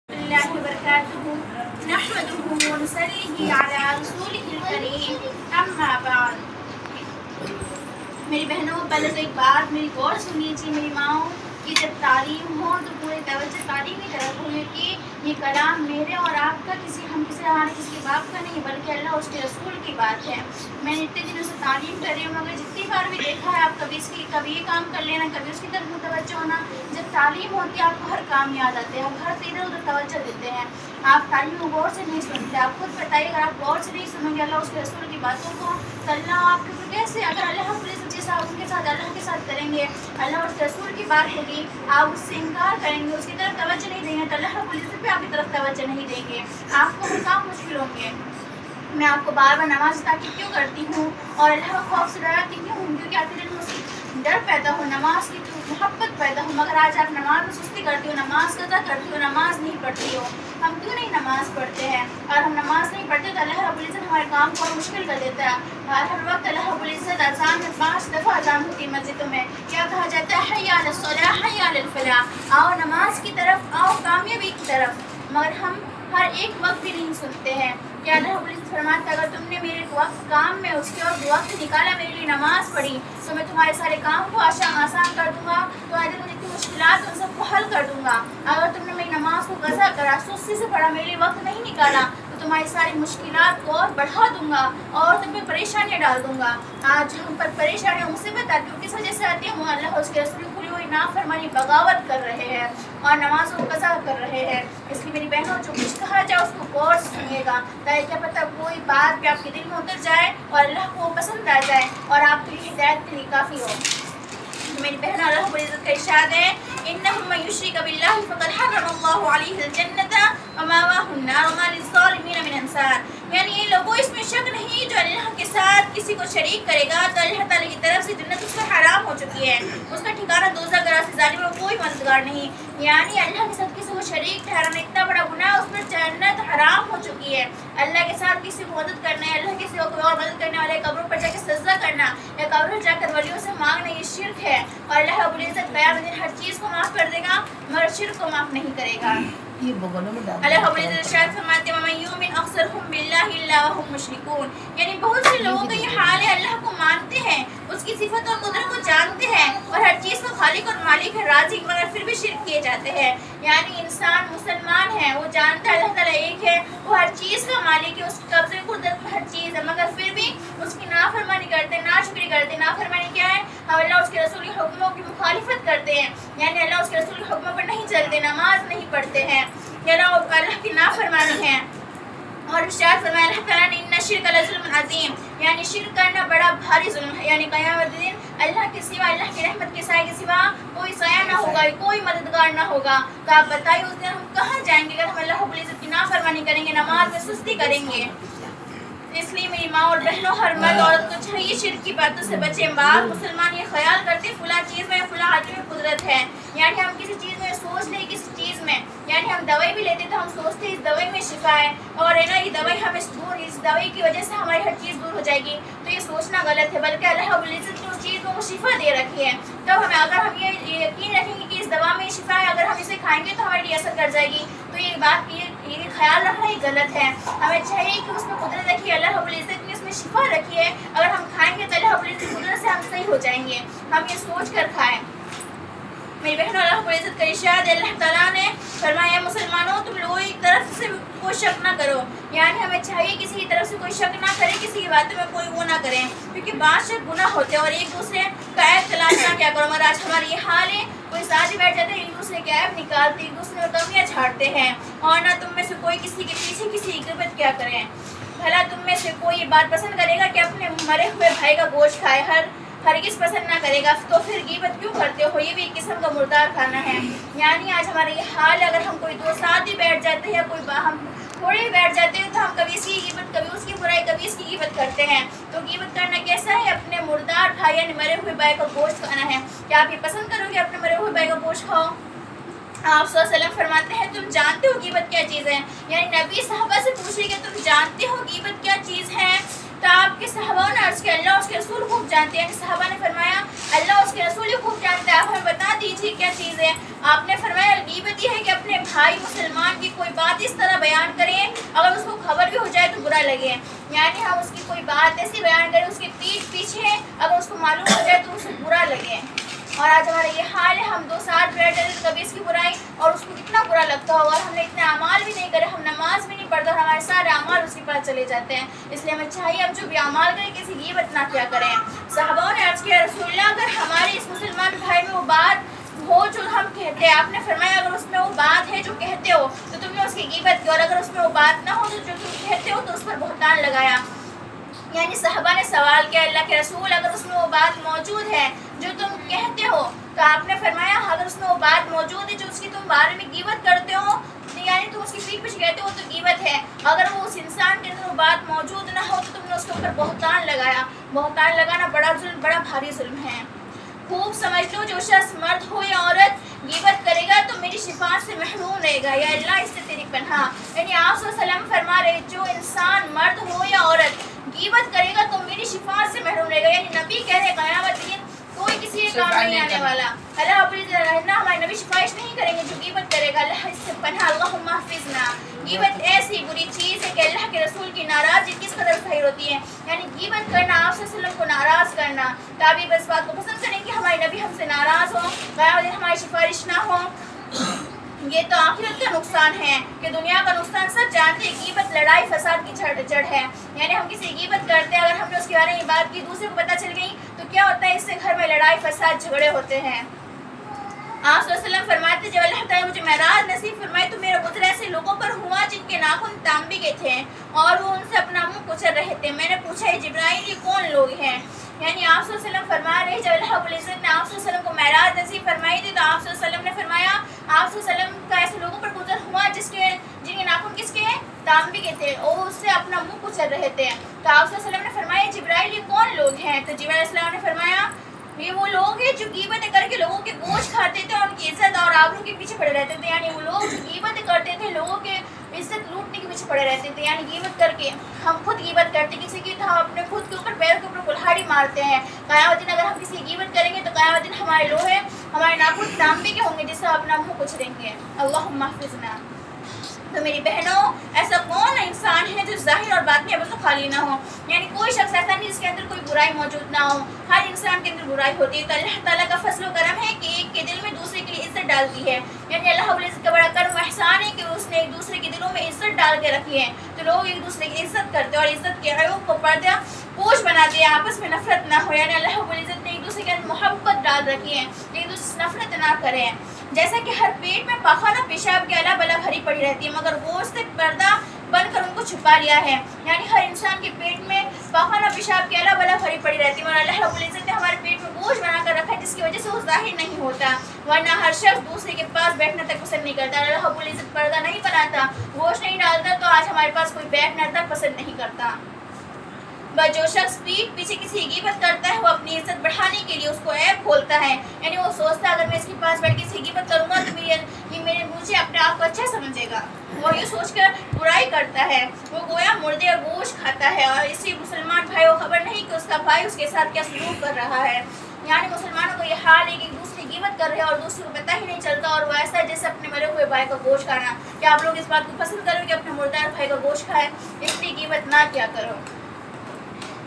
الله وبركاته نحمده ونصلي على رسوله الكريم اما بعد میری بہنوں پہلے تو ایک بات میری غور سن لیجیے میری ماؤں کہ جب تعلیم ہو تو پورے توجہ تعلیم کی طرف ہو کہ یہ کلام میرے اور آپ کا ہمارے کسی باپ کا نہیں بلکہ اللہ اس کے رسول کی بات ہے۔ میں نے اتنے دنوں سے تعلیم کر رہی ہوں مگر جتنی بار بھی دیکھا ہے آپ کبھی یہ کام کر لینا کبھی اس کی طرف متوجہ ہونا۔ جب تعلیم ہوتی ہے آپ کو ہر کام یاد آتے ہیں، آپ ہر سے ادھر ادھر توجہ دیتے ہیں، آپ تعلیم کو غور سے نہیں سنتے۔ آپ خود بتائیے اگر آپ غور سے نہیں سنیں گے اللہ اس کے رسول کی باتوں کو تو اللہ آپ کے کیسے اگر اللہ ان کے ساتھ اللہ کے ساتھ کریں گے، اللہ اس رسول کی بات ہوگی آپ اس سے انکار کریں گے، اس کی طرف توجہ نہیں دیں گے تو اللہ رب العزت پہ آپ کی طرف توجہ نہیں دیں گے، آپ کو کام مشکل ہوں گے۔ میں آپ کو بار بار نماز تاکید کیوں کرتی ہوں اور اللہ کا خوف سے ڈراتی کیوں ہوں؟ کیونکہ آپ کے دل میں اس کی ڈر پیدا ہو، نماز کی محبت پیدا ہو۔ مگر آج آپ نماز میں سستی کرتی ہو، نماز قضا کرتی ہو، نماز نہیں پڑھتی ہو۔ ہم کیوں نہیں نماز پڑھتے ہیں؟ اور ہم نماز نہیں پڑھتے تو اللہ رب العزت ہمارے کام کو اور مشکل کر دیتا ہے۔ ہر وقت اللہ رب العزت اذان میں 5 دفعہ اذان ہوتی ہے مسجدوں میں، کیا کہا جاتا ہے؟ حی علی الصلاۃ حی علی الفلاح، آؤ نماز کی طرف، آؤ کامیابی کی طرف۔ مگر ہم ہر ایک وقت بھی نہیں سنتے ہیں کہ اللہ رب العزت فرماتا ہے اگر تم نے میرے وقت کام میں اس کے اور وقت نکالا، میرے لیے نماز پڑھی تو میں تمہارے سارے کام کو آسان کر دوں گا، تمہارے دل میں جتنی مشکلات ان سب کو حل کر دوں گا۔ اگر تم نے میری نماز کو قضا کرا، سستی سے پڑھا، میرے لیے وقت نہیں نکالا تو تمہاری ساری مشکلات کو اور بڑھا دوں گا اور تم پہ پریشانیاں ڈال دوں گا۔ آج ہم پر پریشانیاں مصیبت آتی ہے، کس وجہ سے آتی ہے؟ وہ اللہ اس کے رسول کھلی ہوئی نافرمانی بغاوت کر رہے ہیں اور نمازوں کو قضا کر رہے ہیں۔ اس لیے میری بہنوں جو کچھ کہا جائے اس کو غور سے سنیے گا تاکہ کیا پتہ کوئی بات بھی آپ کے دل میں اتر جائے اور اللہ کو پسند آ جائے اور آپ کے لیے ہدایت کے لیے کافی ہو۔ میری بہن اللہ رب العزت کا ارشاد ہے انہ من یشرک باللہ فقد حرم اللہ علیہ الجنۃ ومأواہ النار وما للظالمین من انصار، یعنی یہ لوگوں اس میں شک نہیں جو اللہ کے ساتھ کسی کو شریک کرے گا تو اللہ تعالیٰ کی طرف سے جنت اس پر حرام ہو چکی ہے، اس کا ٹھکانہ دوزخ، اگر ایسے ظالموں کو کوئی مددگار نہیں۔ یعنی اللہ کے ساتھ کسی کو شریک ٹھہرانا اتنا بڑا گناہ، اس پر جنت حرام ہو چکی ہے۔ اللہ کے ساتھ کسی کو مدد کرنا ہے، اللہ کسی کو کوئی اور مدد کرنے والے قبروں پر جا کے سجدہ کرنا یا قبروں جا کر ولیوں سے مانگنا، یہ شرک ہے اور اللہ رب العزت قیامت دن ہر چیز کو معاف کر دے گا مگر شرک کو معاف نہیں کرے گا۔ اللہ رب العزت ارشاد فرماتے ہیں وَمَن يُؤْمِنْ أَكْثَرُهُم بِاللَّهِ إِلَّا وَهُم مُشْرِكُونَ، یعنی بہت سے لوگوں کا یہ حال ہے اللہ کو مانتے ہیں، اس کی صفت اور قدرت کو جانتے ہیں اور ہر چیز کو خالق اور مالک ہے، رازق، مگر پھر بھی شرک کیے جاتے ہیں۔ یعنی انسان مسلمان ہے، وہ جانتا ہے اللہ تعالیٰ ایک ہے، وہ ہر چیز کا مالک ہے، اس کے قبضے قدرت میں ہر چیز ہے، مگر پھر بھی اس کی نافرمانی کرتے ہیں، ناشکری کرتے ہیں۔ نافرمانی کیا ہے؟ ہم اللہ اس کے رسول کے حکموں کی مخالفت کرتے ہیں، یعنی اللہ اس کے رسول کے حکموں پر نہیں چلتے، نماز نہیں پڑھتے ہیں، اللہ کی نافرمانی ہے۔ اور ارشاد فرمایا اللہ تعالیٰ نے ان الشرک لظلم عظیم، یعنی شرک کرنا بڑا بھاری ظلم ہے، یعنی قیامت دن اللہ کے سوا، اللہ کی رحمت کے سائے کے سوا کوئی سایہ نہ ہوگا، کوئی مددگار نہ ہوگا۔ تو آپ بتائیے اس دن ہم کہاں جائیں گے اگر ہم اللہ رب العزت کی نافرمانی کریں گے، نماز میں سستی کریں گے؟ اس لیے میری ماں اور بہنوں ہر مرد عورت کو چاہیے شرک کی باتوں سے بچیں۔ بعض مسلمان یہ خیال کرتے فلاں چیز میں فلاں آدمی میں قدرت ہے، یعنی ہم کسی چیز میں سوچ لیں کسی چیز میں، یعنی ہم دوائی بھی لیتے تو ہم سوچتے اس دوائی میں شفا ہے اور ہے نا یہ دوائی ہمیں دور، اس دوائی کی وجہ سے ہماری ہر چیز دور ہو جائے گی، تو یہ سوچنا غلط ہے، بلکہ اللہ رب العزت نے اس چیز کو شفا دے رکھی ہے۔ تب ہمیں اگر ہم یہ یقین رکھیں گے کہ اس دوا میں شفا ہے، اگر ہم اسے کھائیں گے تو ہمارے لیے اثر کر جائے گی، تو یہ بات یہ خیال رکھنا ہی غلط ہے۔ ہمیں چاہیے کہ اس میں قدرت رکھی ہے، اللہ رب العزت نے اس میں شفا رکھی ہے، اگر ہم کھائیں گے تو اللہ رب العزت کی قدرت سے ہم صحیح ہو جائیں گے، ہم یہ سوچ کر کھائیں۔ میری بہنوں اللہ رب العزت کا ارشاد ہے اللہ تعالیٰ نے فرمایا مسلمانوں تم لوگوں کی طرف سے کوئی شک نہ کرو، یعنی ہمیں چاہیے کسی کی طرف سے کوئی شک نہ کرے، کسی کی باتوں میں کوئی وہ نہ کریں، کیونکہ بعض شک گناہ ہوتے ہیں اور ایک دوسرے کا عیب تلاش نہ کیا کرو۔ مگر آج ہمارا یہ حال ہے کوئی ساتھ ہی بیٹھ جاتے ہیں، ایک دوسرے کے عیب نکالتے، ایک دوسرے میں کمیاں جھاڑتے ہیں، اور نہ تم میں سے کوئی کسی کے پیچھے کسی کی غیبت کیا کریں۔ بھلا تم میں سے کوئی یہ بات پسند کرے گا کہ اپنے مرے ہوئے بھائی کا گوشت کھائے؟ ہرگز پسند نہ کرے گا، تو پھر غیبت کیوں کرتے ہو؟ یہ بھی ایک قسم کا مردار کھانا ہے۔ یعنی آج ہمارا یہ حال ہے اگر ہم کوئی دو ساتھ ہی بیٹھ جاتے ہیں یا کوئی ہم تھوڑے ہی بیٹھ جاتے ہیں تو ہم کبھی اس کی غیبت، کبھی اس کی برائی، کبھی اس کی غیبت کرتے ہیں۔ تو غیبت کرنا کیسا ہے؟ اپنے مردار بھائی یعنی مرے ہوئے بھائی کا گوشت کھانا ہے۔ کیا آپ یہ پسند کرو گے اپنے مرے ہوئے بھائی کا گوشت کھاؤ؟ آپ صلی اللہ علیہ وسلم فرماتے ہیں تم جانتے ہو غیبت کیا چیز ہے؟ یعنی نبی صحابہ سے پوچھے کہ تم جانتے ہو غیبت کیا چیز ہے؟ تو آپ کے صحابہ نے عرض کیا اللہ اس کے رسول خوب جانتے ہیں. صحابہ نے فرمایا اللہ اس کے رسول ہی خوب جانتا ہے, آپ ہمیں بتا دیجیے کیا چیز ہے. آپ نے فرمایا غیبت یہ ہے کہ اپنے بھائی مسلمان کی کوئی بات اس طرح بیان کریں اگر اس کو خبر بھی ہو جائے تو برا لگے. یعنی ہم اس کی کوئی بات ایسی بیان کریں اس کی پیٹھ پیچھے اگر اس کو معلوم ہو جائے تو اسے برا لگے. اور آج ہمارا یہ حال ہے, ہم دو ساتھ بیٹھے تھے کبھی اس کی برائی اور اس کو کتنا برا لگتا ہوگا, اور ہم نے اتنے اعمال بھی نہیں کرے, ہم نماز بھی نہیں پڑھتے اور ہمارے سارے اعمال اس کے پاس چلے جاتے ہیں. اس لیے ہمیں چاہیے ہم جو بھی اعمال کریں کسی غیبت نہ کیا کریں. صحابہ نے عرض کیا رسول اللہ اگر ہمارے اس مسلمان بھائی میں وہ بات ہو جو ہم کہتے ہیں, آپ نے فرمایا اگر اس میں وہ بات ہے جو کہتے ہو تو تم نے اس کی غیبت کی, اور اگر اس میں وہ بات نہ ہو تو جو تم کہتے ہو تو اس پر بہتان لگایا. یعنی صحابہ نے سوال کیا اللہ کے رسول اگر اس میں وہ بات موجود ہے جو تم کہتے ہو, تو آپ نے فرمایا اگر اس میں وہ بات موجود ہے جو اس کی تم بارے میں غیبت کرتے ہو یعنی تم اس کی پیٹھ پیچھے کہتے ہو تو غیبت ہے. اگر وہ اس انسان کے اندر وہ بات موجود نہ ہو تو تم نے اس کے اوپر بہتان لگایا. بہتان لگانا بڑا ظلم, بڑا بھاری ظلم ہے. خوب سمجھ لو جو شخص مرد ہو یا عورت غیبت کرے گا تو میری شفاعت سے محروم رہے گا, یا اللہ اس سے تیری پناہ. یعنی آپ صلی اللہ علیہ وسلم فرما رہے جو انسان مرد ہو یا عورت غیبت کرے گا تو میری شفاعت سے محروم رہے گا. یعنی نبی کہہ رہے قیامت دن کوئی کسی کے کام نہیں آنے والا. اللہ رب ہمارے نبی سفارش نہیں کریں گے جو غیبت کرے گا, اللہ اس سے پناہ. اللہم احفظنا. غیبت ایسی بری چیز ہے کہ اللہ کے رسول کی ناراضگی کس قدر ظاہر ہوتی ہے. یعنی غیبت کرنا, آپ صلی اللہ علیہ وسلم کو ناراض کرنا, تابعین اس بات کو پسند کریں کہ ہمارے نبی ہم سے ناراض ہوں, قیامت دن ہماری سفارش نہ ہو. یہ تو آخرت کا نقصان ہے کہ دنیا کا نقصان سب جانتے ہیں. غیبت لڑائی فساد کی جڑ ہے. یعنی ہم کسی غیبت کرتے ہیں, اگر ہم نے اس کے بارے میں بات کی دوسرے کو پتہ چل گئی تو کیا ہوتا ہے, اس سے گھر میں لڑائی فساد جھگڑے ہوتے ہیں. آپ صلی اللہ علیہ وسلم فرماتے جب اللہ تعالیٰ مجھے معراج نصیب فرمائے تو میرا گزر ایسے لوگوں پر ہوا جن کے ناخن تانبے کے تھے اور وہ ان سے اپنا منہ کچل رہے تھے. میں نے پوچھا یہ جبرائیل یہ کون لوگ ہیں. یعنی آپ صلی اللہ علیہ وسلم فرما رہے جب اللہ رب العزت نے آپ صلی اللہ علیہ وسلم کو معراج نصیب فرمائی تھی تو آپ صلی اللہ علیہ وسلم نے فرمایا آپ صلی اللہ علیہ وسلم کا ایسے لوگوں پر گزر ہوا جن کے ناخن کس کے ہیں, تانبے کے تھے, اور اس سے اپنا منہ کچل رہے تھے. تو آپ صلی اللہ علیہ وسلم نے فرمایا جبرائیل یہ کون لوگ ہیں. تو جبرائیل علیہ السلام نے فرمایا یہ وہ لوگ ہیں جو غیبت کر کے لوگوں کے گوشت کھاتے تھے اور ان کی عزت اور آبرو کے پیچھے پڑے رہتے تھے. یعنی وہ لوگ جو غیبت کرتے تھے لوگوں کے عزت لوٹنے کے پیچھے پڑے رہتے تھے. یعنی غیبت کر کے ہم خود غیبت کرتے کسی کی تو ہم اپنے خود کے اوپر پیروں کے اوپر کلہاڑی مارتے ہیں. قیامت دن اگر ہم کسی غیبت کریں گے تو قیامت دن ہمارے لوہے ہمارے ناخن تانبے کے ہوں گے جس سے اپنا منہ کچلیں گے. اللہم احفظنا. تو میری بہنوں ایسا کون انسان ہے جو ظاہر اور باطنی عیبوں سے خالی نہ ہو. یعنی کوئی شخص ایسا نہیں جس کے اندر کوئی برائی موجود نہ ہو. ہر انسان کے اندر برائی ہوتی ہے. تو اللہ تعالیٰ کا فضل و کرم ہے کہ ایک کے دل میں دوسرے کے لیے عزت ڈالتی ہے. یعنی اللہ رب العزت کا بڑا کرم و احسان ہے کہ اس نے ایک دوسرے کے دلوں میں عزت ڈال کے رکھی ہے. تو لوگ ایک دوسرے کی عزت کرتے اور عزت کے عیوب کو پردہ پوش بناتے ہیں, آپس میں نفرت نہ ہو. یعنی اللہ رب العزت نے ایک دوسرے کے اندر محبت ڈال رکھی ہے, ایک دوسرے سے نفرت نہ کریں. جیسا کہ ہر پیٹ میں پاخانہ پیشاب کے الا بلا بھری پڑی رہتی ہے مگر گوشت سے پردہ بن کر ان کو چھپا لیا ہے. یعنی ہر انسان کے پیٹ میں پاخانہ پیشاب کے الا بلا بھری پڑی رہتی ہے, اور اللہ رب العزت نے ہمارے پیٹ میں گوشت بنا کر رکھا ہے جس کی وجہ سے وہ ظاہر نہیں ہوتا. ورنہ ہر شخص دوسرے کے پاس بیٹھنا تک پسند نہیں کرتا. اللہ رب العزت پردہ نہیں بناتا, گوشت نہیں ڈالتا تو آج ہمارے پاس کوئی بیٹھنا تک پسند نہیں کرتا. بس جو شخص پیٹھ پیچھے کسی غیبت کرتا ہے وہ اپنی عزت بڑھانے کے لیے اس کو عیب کھولتا ہے. یعنی وہ سوچتا ہے اگر میں اس کے پاس بیٹھ کے کسی غیبت کروں گا تو یہ میرے مجھے اپنے آپ کو اچھا سمجھے گا. وہ یہ سوچ کر برائی کرتا ہے, وہ گویا مردے اور گوشت کھاتا ہے. اور اسی مسلمان بھائی کو خبر نہیں کہ اس کا بھائی اس کے ساتھ کیا سلوک کر رہا ہے. یعنی مسلمانوں کو یہ حال ہے کہ ایک دوسرے کی غیبت کر رہے ہیں اور دوسرے کو پتہ ہی نہیں چلتا, اور وہ ایسا ہے جیسے اپنے مرے ہوئے بھائی کا گوشت کھانا. کیا آپ لوگ اس بات کو پسند کرو کہ اپنے مردار بھائی کا گوشت کھائیں؟ اس لیے غیبت نہ کیا کرو.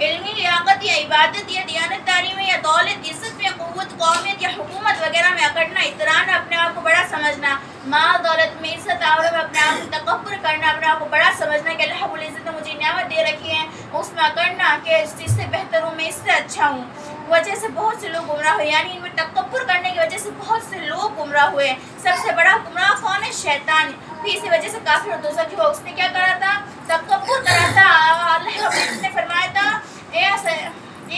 علمی لیاقت یا عبادت یا دیانت داری میں یا دولت عزت میں قوت قومیت یا حکومت وغیرہ میں اکڑنا, اترانا, اپنے آپ کو بڑا سمجھنا, مال دولت میں عزت آوروں میں اپنے آپ کو تکبر کرنا, اپنے آپ کو بڑا سمجھنا کہ اللہ رب العزت نے مجھے نعمت دے رکھی ہے اس میں اکڑنا کہ اس سے بہتر ہوں, میں اس سے اچھا ہوں. وجہ سے بہت سے لوگ گمراہ ہوئے. یعنی ان میں تکبر کرنے کی وجہ سے بہت سے لوگ گمراہ ہوئے. سب سے بڑا گمراہ کون ہے؟ شیطان. پھر اسی وجہ سے کافر اور دوزخی ہوا. اس نے کیا کرا تھا؟ تکبر کرا تھا. اللہ رب العزت نے فرمایا تھا اے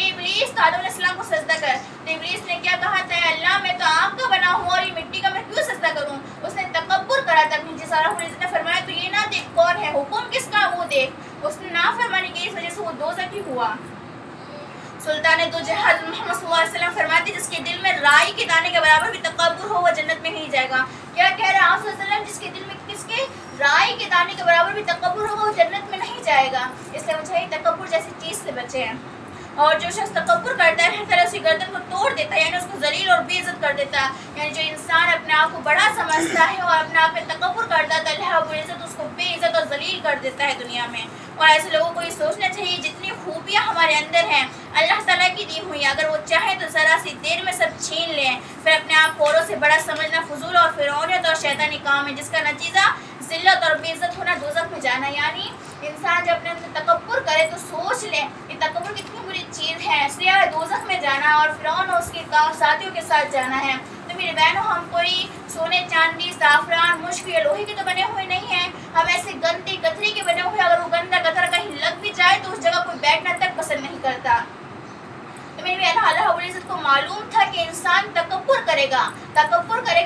ابلیس تو آدم علیہ السلام کو سجدہ کر. تو ابلیس نے کیا کہا تھا؟ اللہ میں تو آگ کا بنا ہوں اور یہ مٹی کا میں کیوں سجدہ کروں. اس نے تکبر کرا تھا. جس اللہ رب العزت نے فرمایا تو یہ نہ دیکھ کون ہے, حکم کس کا وہ دیکھ. اس نے نافرمانی کی, اس وجہ سے وہ دوزخی ہوا. سلطان دو جہاد محمد صلی اللہ علیہ وسلم فرماتے جس کے دل میں رائی کے دانے کے برابر بھی تکبر ہو وہ جنت میں نہیں جائے گا. کیا کہہ رہے ہیں آپ صلی اللہ علیہ وسلم؟ جس کے دل میں کس کے رائی کے دانے کے برابر بھی تکبر ہو وہ جنت میں نہیں جائے گا. اس سے مجھے تکبر جیسی چیز سے بچیں. اور جو شخص تکبر کرتا ہے اللہ تعالیٰ اس کی گردن کو توڑ دیتا ہے، یعنی اس کو ذلیل اور بے عزت کر دیتا ہے. یعنی جو انسان اپنے آپ کو بڑا سمجھتا ہے اور اپنے آپ میں تکبر کرتا ہے تو اللہ رب العزت اس کو بے عزت اور ذلیل کر دیتا ہے دنیا میں. اور ایسے لوگوں کو یہ سوچنا چاہیے جتنی خوبیاں ہمارے اندر ہیں اللہ تعالیٰ کی دی ہوئی، اگر وہ چاہے تو ذرا سی دیر میں سب چھین لیں، پھر اپنے آپ کو اوروں سے بڑا سمجھنا فضول اور فرعونیت اور شیطانی کام ہے، جس کا نتیجہ ذلت اور بے عزت ہونا، دوزخ میں جانا. یعنی انسان جب اپنے اندر تکبر کرے تو سوچ لے کہ تکبر کتنی بری چیز ہے، اس لیے دوزخ میں جانا اور فرعون اور اس کے ساتھیوں کے ساتھ جانا ہے. تو میری بہنوں، ہم کوئی سونے چاندی زعفران مشک یا لوہے کے تو بنے ہوئے نہیں ہیں، ہم ایسے گندے گتھری کے بنے ہوئے. اگر وہ گندا گتھرا کہیں لگ بھی جائے تو اس جگہ کوئی بیٹھنا تک پسند نہیں کرتا. تو میری بہنوں، اللہ رب العزت کو معلوم تھا کہ انسان تکبر کرے گا.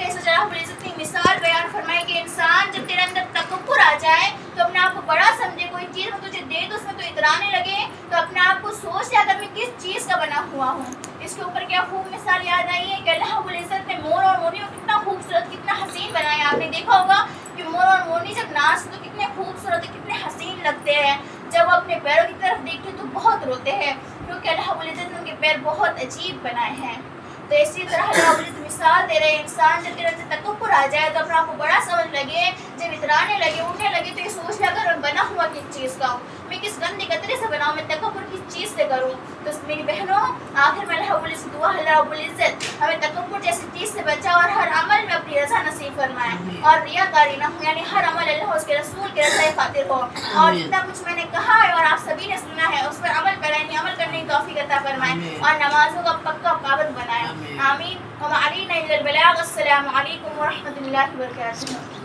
اس وجہ رب العزت نے مثال بیان فرمائی کہ انسان جب تیرے اندر تکبر آ جائے تو اپنے آپ کو بڑا سمجھے، کوئی چیز میں تجھے دے تو اس میں تو اترانے لگے، تو اپنے آپ کو سوچ لے اگر میں کس چیز کا بنا ہوا ہوں. اس کے اوپر کیا خوب مثال یاد آئی ہے کہ اللہ رب العزت نے مور اور مورنی کو کتنا خوبصورت، کتنا حسین بنایا. آپ نے دیکھا ہوگا کہ مور اور مورنی جب ناچتے تو کتنے خوبصورت، کتنے حسین لگتے ہیں، جب وہ اپنے پیروں کی طرف دیکھتے تو بہت روتے ہیں، کیونکہ اللہ رب العزت نے ان کے پیر بہت عجیب بنائے ہیں. تو اسی طرح اللہ رب العزت مثال دے رہے ہیں، انسان جب تیرے اندر تکبر آ جائے تو اپنے آپ کو بڑا سمجھ لگے، جب اترانے لگے، اٹھنے لگے تو یہ سوچ لے اگر میں بنا ہوا کس چیز کا ہوں، میں کس گندے قطرے سے بناؤں، میں تکبر کس چیز سے کروں. تو میری بہنوں، آخر میں اللہ رب العزت دعا ہے اللہ رب العزت ہمیں تکبر جیسی چیز سے بچا اور ہر عمل میں اپنی رضا نصیب فرمائے اور ریاکاری نہ ہو، یعنی ہر عمل اللہ اور اس کے رسول کے رضا خاطر ہو. اور جتنا کچھ میں نے کہا ہے اور آپ سبھی نے سنا ہے اس پر عمل کریں، عمل کرنے کی توفیق عطا فرمائے اور نمازوں کا پکا پابند بنائے. آمین. وما علینا الا البلاغ. السلام علیکم ورحمۃ اللہ وبرکاتہ.